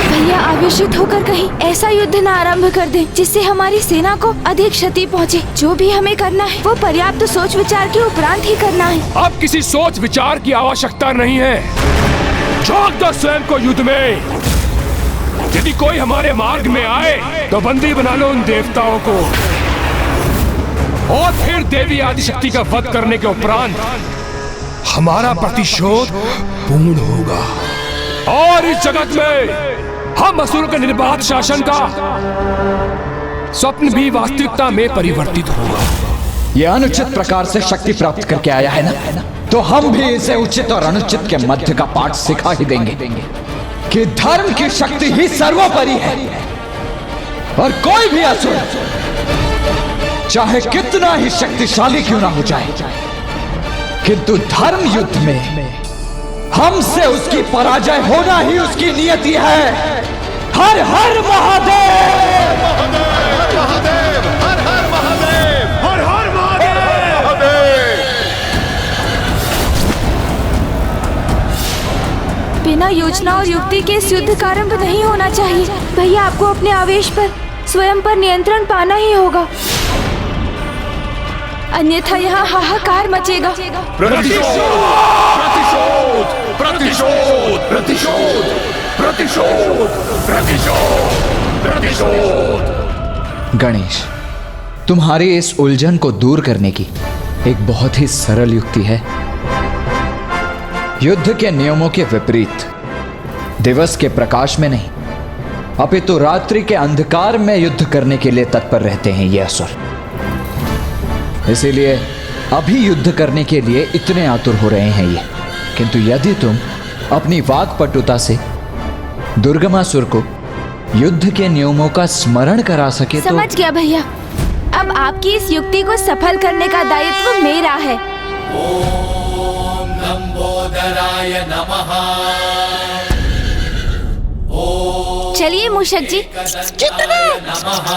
भैया आवेशित होकर कहीं ऐसा युद्ध न आरंभ कर दें जिससे हमारी सेना को अधिक क्षति पहुंचे। जो भी हमें करना है वो पर्याप्त सोच विचार के उपरांत ही करना है। अब किसी सोच विचार की आवश्यकता नहीं है। झोंक दो स्वयं को युद्ध में। यदि कोई हमारे मार्ग में आए तो बंदी बना लो उन देवताओं को और फिर देवी आदिशक्ति का वध करने के उपरांत हमारा प्रतिशोध पूर्ण होगा और इस जगत में हम असुरों के निर्बाध शासन का स्वप्न भी वास्तविकता में परिवर्तित होगा। यह अनुचित प्रकार से शक्ति प्राप्त करके आया है ना, तो हम भी इसे उचित और अनुचित के मध्य का पाठ सिखा ही देंगे कि धर्म की शक्ति ही सर्वोपरि है और कोई भी असुर चाहे कितना ही शक्तिशाली क्यों ना हो जाए, किंतु धर्म युद्ध में हमसे उसकी पराजय होना ही उसकी नियति है। हर हर महादेव, हर महादेव, हर हर महादेव, हर हर महादेव। बिना योजना और युक्ति के इस युद्ध का आरंभ नहीं होना चाहिए। भैया आपको अपने आवेश पर स्वयं पर नियंत्रण पाना ही होगा, अन्यथा यहाँ हाहाकार मचेगा। प्रतिशोध प्रतिशोध प्रतिशोध प्रतिशोध प्रतिशोध प्रतिशोध। प्रतिशोध। गणेश, तुम्हारी इस उलझन को दूर करने की एक बहुत ही सरल युक्ति है। युद्ध के नियमों के विपरीत दिवस के प्रकाश में नहीं, अपितु रात्रि के अंधकार में युद्ध करने के लिए तत्पर रहते हैं ये असुर। इसीलिए अभी युद्ध करने के लिए इतने आतुर हो रहे हैं ये। किंतु यदि तुम अपनी वाक्पटुता से दुर्गमासुर को युद्ध के नियमों का स्मरण करा सके तो। समझ गया भैया, अब आपकी इस युक्ति को सफल करने का दायित्व मेरा है। ओम लंबोदराय नमः। चलिए मूषक जी, नमः।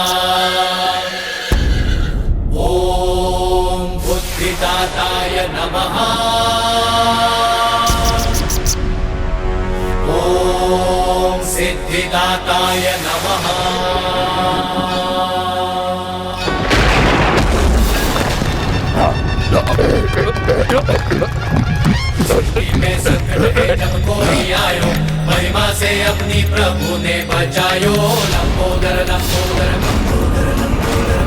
ओम बुद्धिदाताय नमः। ओम सिद्धिदाताय नमः। में संकट है जब कोई आयो, महिमा से अपनी प्रभु ने बचायो। लंबोदर लंबोदर लंबोदर लंबोदर।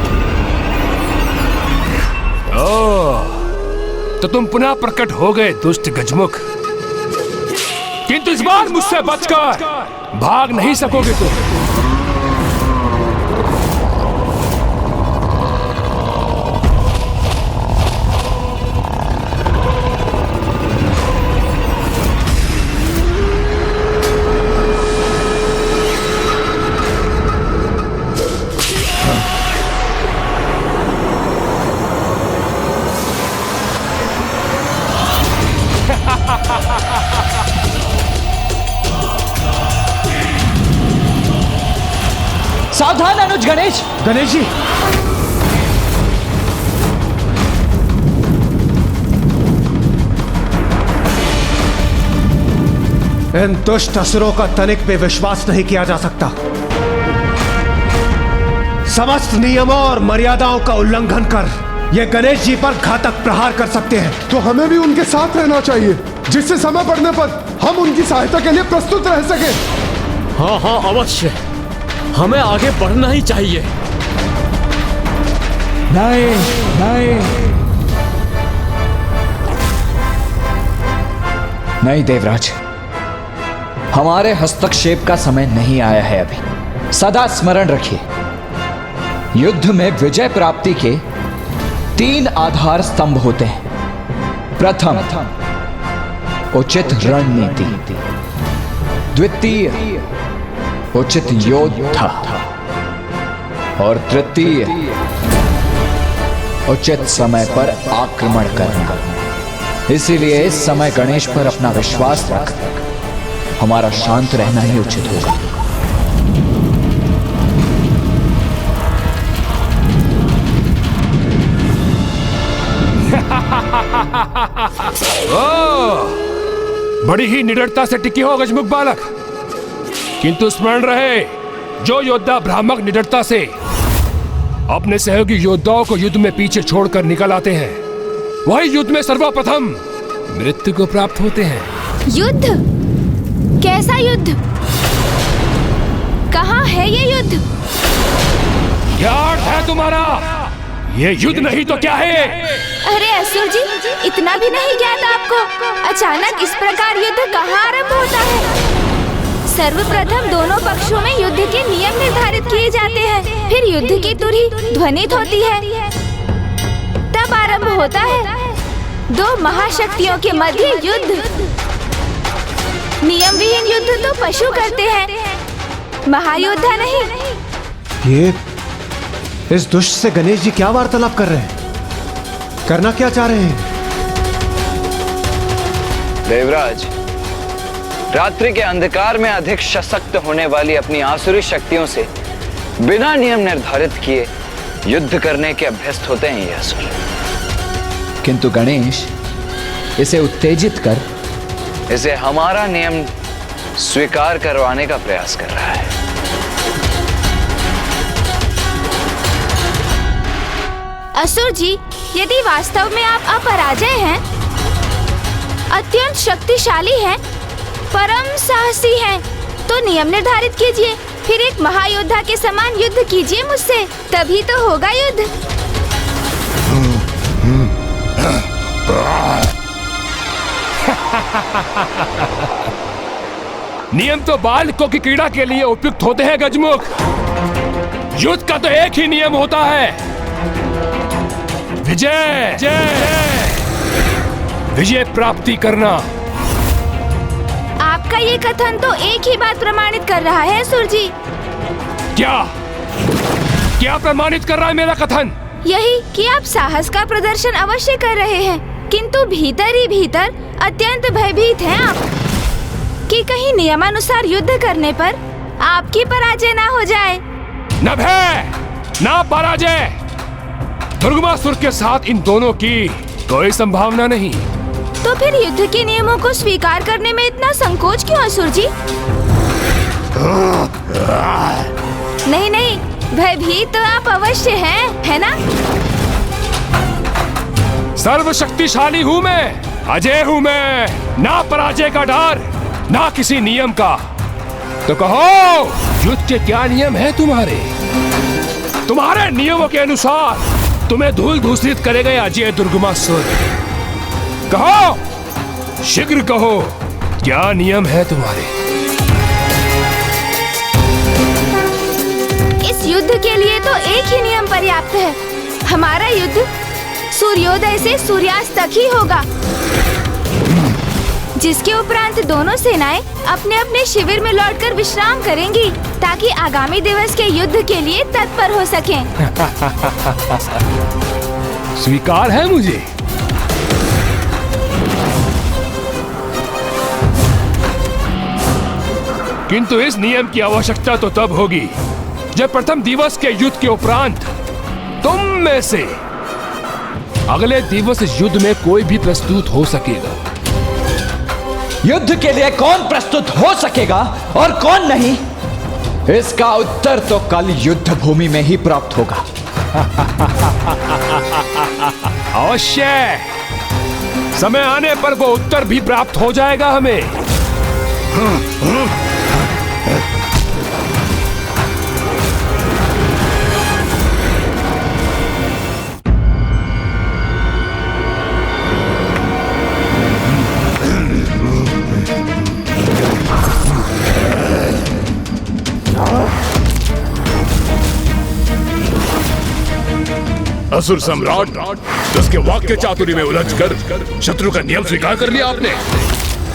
तो तुम पुनः प्रकट हो गए दुष्ट गजमुख, किंतु इस बार मुझसे बचकर भाग नहीं सकोगे तुम। सावधान अनुज। गणेश, गणेश जी, इन दुष्ट असुरों का तनिक भी विश्वास नहीं किया जा सकता। समस्त नियमों और मर्यादाओं का उल्लंघन कर ये गणेश जी पर घातक प्रहार कर सकते हैं। तो हमें भी उनके साथ रहना चाहिए, जिससे समय पड़ने पर हम उनकी सहायता के लिए प्रस्तुत रह सके। हाँ हाँ अवश्य, हमें आगे बढ़ना ही चाहिए। नहीं नहीं नहीं देवराज, हमारे हस्तक्षेप का समय नहीं आया है अभी। सदा स्मरण रखिए, युद्ध में विजय प्राप्ति के 3 आधार स्तंभ होते हैं। प्रथम, उचित रणनीति। द्वितीय, उचित योद्धा। और तृतीय, उचित समय पर आक्रमण करना। इसीलिए इस समय गणेश पर अपना विश्वास रख, हमारा शांत रहना ही उचित होगा। बड़ी ही निडरता से टिकी हो गजमुख बालक, किंतु स्मरण रहे, जो योद्धा भ्रामक निडरता से अपने सहयोगी योद्धाओं को युद्ध में पीछे छोड़कर निकल आते हैं, वही युद्ध में सर्वप्रथम मृत्यु को प्राप्त होते हैं। युद्ध? कैसा युद्ध? कहाँ है ये युद्ध? क्या अर्थ है तुम्हारा? ये युद्ध नहीं तो क्या है? अरे असुर जी, इतना भी नहीं ज्ञात आपको? अचानक इस प्रकार युद्ध कहाँ आरंभ होता है? सर्वप्रथम दोनों पक्षों में युद्ध के नियम निर्धारित किए जाते हैं, फिर युद्ध की तुरही ध्वनित होती है, तब आरंभ होता है 2 महाशक्तियों के मध्य युद्ध। नियम विहीन युद्ध तो पशु करते हैं, महायोद्धा नहीं। ये इस दुष्ट से गणेश जी क्या वार्तालाप कर रहे हैं? करना क्या चाह रहे हैं? देवराज, रात्रि के अंधकार में अधिक सशक्त होने वाली अपनी आसुरी शक्तियों से बिना नियम निर्धारित किए युद्ध करने के अभ्यस्त होते हैं ये असुर। किंतु गणेश इसे उत्तेजित कर इसे हमारा नियम स्वीकार करवाने का प्रयास कर रहा है। असुर जी, यदि वास्तव में आप अपराजय हैं, अत्यंत शक्तिशाली हैं, परम साहसी हैं, तो नियम निर्धारित कीजिए, फिर एक महायोद्धा के समान युद्ध कीजिए मुझसे, तभी तो होगा युद्ध। नियम तो बालकों की क्रीड़ा के लिए उपयुक्त होते हैं गजमुख। युद्ध का तो एक ही नियम होता है, विजय। विजय प्राप्ति करना। आपका ये कथन तो एक ही बात प्रमाणित कर रहा है असुर जी। क्या प्रमाणित कर रहा है मेरा कथन? यही कि आप साहस का प्रदर्शन अवश्य कर रहे हैं, किंतु भीतर ही भीतर अत्यंत भयभीत हैं आप कि कहीं नियमानुसार युद्ध करने पर आपकी पराजय ना हो जाए। न भय न पराजय, दुर्गमासुर के साथ इन दोनों की कोई संभावना नहीं। तो फिर युद्ध के नियमों को स्वीकार करने में इतना संकोच क्यों असुर जी? नहीं, भयभीत तो आप अवश्य हैं, है ना? सर्वशक्तिशाली हूँ मैं, अजय हूँ मैं, ना पराजय का डर, ना किसी नियम का। तो कहो, युद्ध के क्या नियम हैं तुम्हारे? तुम्हारे नियमों के अनुसार तुम्हें धूल धूसरित करेगा अजय दुर्गमासुर। कहो, शीघ्र कहो, क्या नियम है तुम्हारे? इस युद्ध के लिए तो एक ही नियम पर्याप्त है। हमारा युद्ध सूर्योदय से सूर्यास्त तक ही होगा, जिसके उपरांत दोनों सेनाएं अपने अपने शिविर में लौटकर विश्राम करेंगी, ताकि आगामी दिवस के युद्ध के लिए तत्पर हो सकें। स्वीकार है मुझे। किंतु इस नियम की आवश्यकता तो तब होगी जब प्रथम दिवस के युद्ध के उपरांत तुम में से अगले दिवस इस युद्ध में कोई भी प्रस्तुत हो सकेगा। युद्ध के लिए कौन प्रस्तुत हो सकेगा और कौन नहीं, इसका उत्तर तो कल युद्ध भूमि में ही प्राप्त होगा। अवश्य, समय आने पर वो उत्तर भी प्राप्त हो जाएगा हमें। असुर सम्राट, उसके वाक्य चातुरी में उलझकर शत्रु का नियम स्वीकार कर लिया आपने।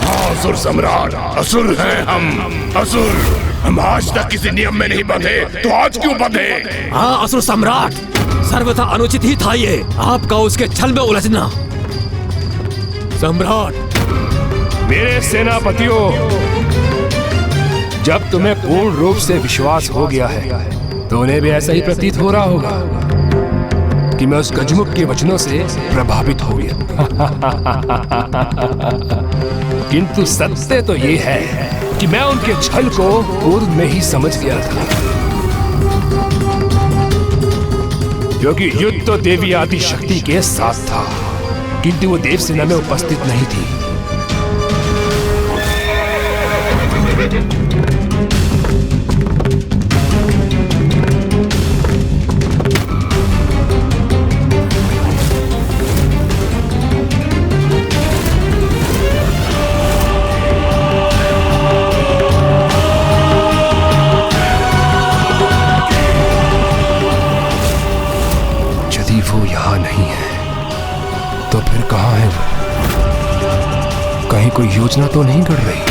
हाँ असुर सम्राट, असुर हैं हम, असुर। हम आज तक किसी नियम में नहीं बंधे, तो आज क्यों बंधे? हाँ असुर सम्राट, सर्वथा अनुचित ही था ये आपका उसके छल में उलझना। सम्राट, मेरे सेनापतियों, जब तुम्हें पूर्ण रूप से विश्वास हो गया है तो उन्हें भी ऐसा ही प्रतीत हो रहा होगा कि मैं उस गजमुख के वचनों से प्रभावित हो गया। किंतु सत्य तो ये है कि मैं उनके छल को पूर्व में ही समझ गया था, क्योंकि युद्ध तो देवी आदि शक्ति के साथ था, किंतु वो देवसेना में उपस्थित नहीं थी। वो यहाँ नहीं है तो फिर कहाँ है वो? कहीं कोई योजना तो नहीं कर रही।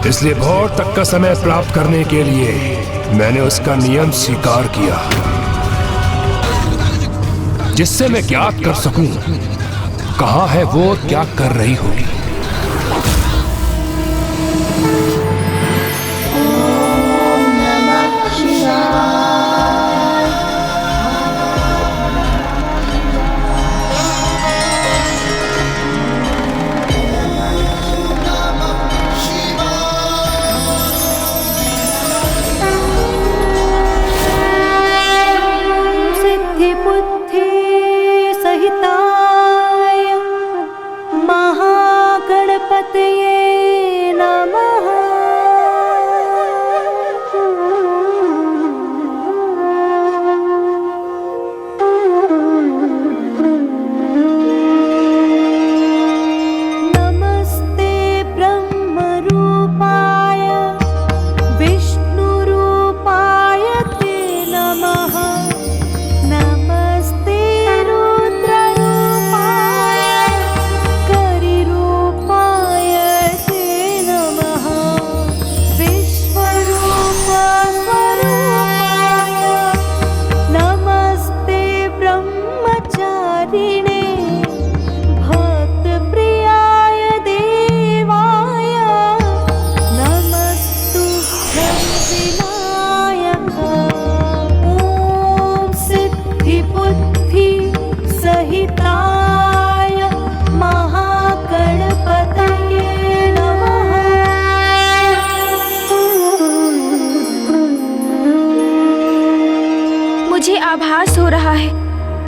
इसलिए बहुत तक का समय प्राप्त करने के लिए मैंने उसका नियम स्वीकार किया, जिससे मैं ज्ञात कर सकूं कहाँ है वो, क्या कर रही होगी। बुद्धि सहिताय महा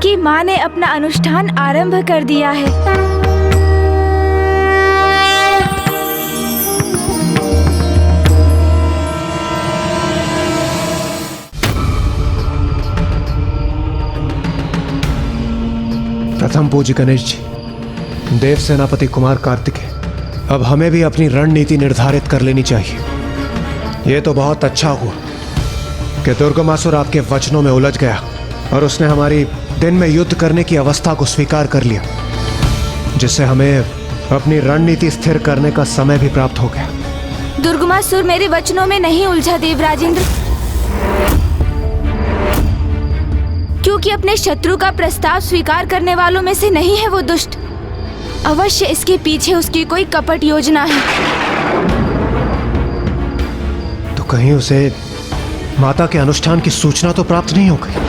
कि माँ ने अपना अनुष्ठान आरंभ कर दिया है। प्रथम पूज्य गणेश जी, देव सेनापति कुमार कार्तिकेय, अब हमें भी अपनी रणनीति निर्धारित कर लेनी चाहिए। यह तो बहुत अच्छा हुआ कि दुर्गमासुर आपके वचनों में उलझ गया और उसने हमारी दिन में युद्ध करने की अवस्था को स्वीकार कर लिया, जिससे हमें अपनी रणनीति स्थिर करने का समय भी प्राप्त हो गया। दुर्गमासुर मेरे वचनों में नहीं उलझा देवराजेंद्र, क्योंकि अपने शत्रु का प्रस्ताव स्वीकार करने वालों में से नहीं है वो दुष्ट। अवश्य इसके पीछे उसकी कोई कपट योजना है। तो कहीं उसे माता के अनुष्ठान की सूचना तो प्राप्त नहीं हो गई?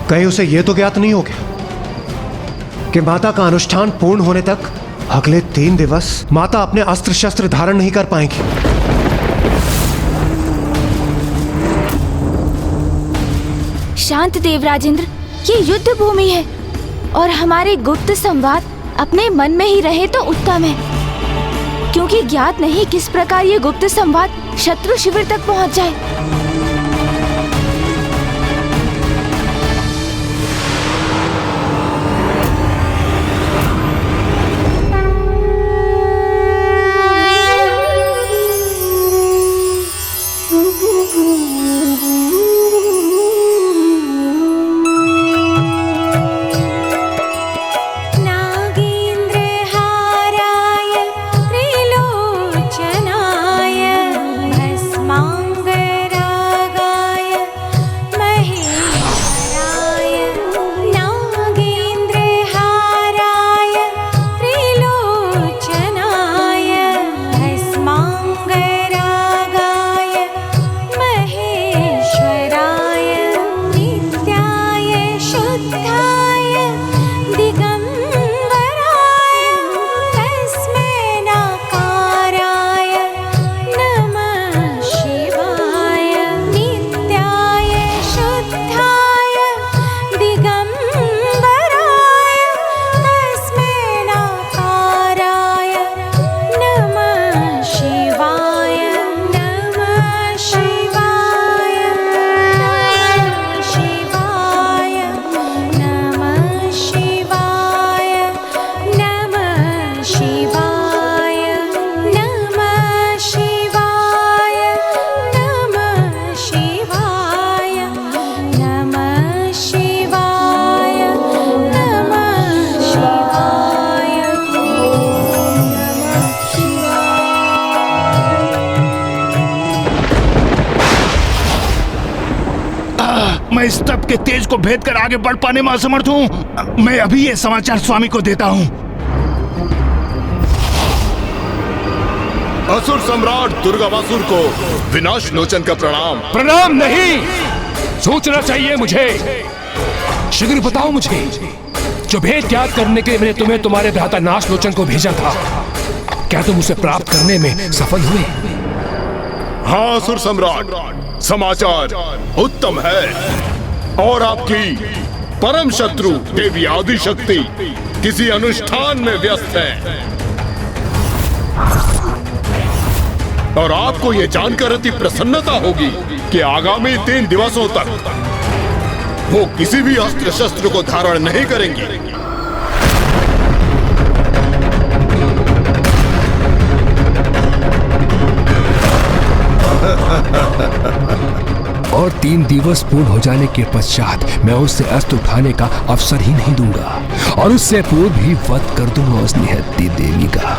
कहीं उसे यह तो ज्ञात नहीं हो गया कि माता का अनुष्ठान पूर्ण होने तक अगले 3 दिवस माता अपने अस्त्र शस्त्र धारण नहीं कर पाएंगी? शांत देवराजेंद्र, ये युद्ध भूमि है और हमारे गुप्त संवाद अपने मन में ही रहे तो उत्तम है, क्योंकि ज्ञात नहीं किस प्रकार ये गुप्त संवाद शत्रु शिविर तक पहुंच जाए। मैं इस तप के तेज को भेद कर आगे बढ़ पाने में असमर्थ हूँ। मैं अभी ये समाचार स्वामी को देता हूँ। असुर सम्राट दुर्गावासुर को विनाश लोचन का प्रणाम। प्रणाम नहीं, सोचना चाहिए मुझे। शीघ्र बताओ मुझे, जो भेद ज्ञात करने के लिए मैंने तुम्हें तुम्हारे भ्राता नाश लोचन को भेजा था, क्या तुम उसे प्राप्त करने में सफल हुए? हाँ असुर सम्राट, समाचार उत्तम है और आपकी परम शत्रु देवी आदिशक्ति किसी अनुष्ठान में व्यस्त है और आपको यह जानकर अति प्रसन्नता होगी कि आगामी 3 दिवसों तक वो किसी भी अस्त्र शस्त्र को धारण नहीं करेंगी। और 3 दिवस पूर्ण हो जाने के पश्चात मैं उससे अस्त्र उठाने का अवसर ही नहीं दूंगा और उससे पूर्व भी वध कर दूंगा उस निहत्ती देवी का।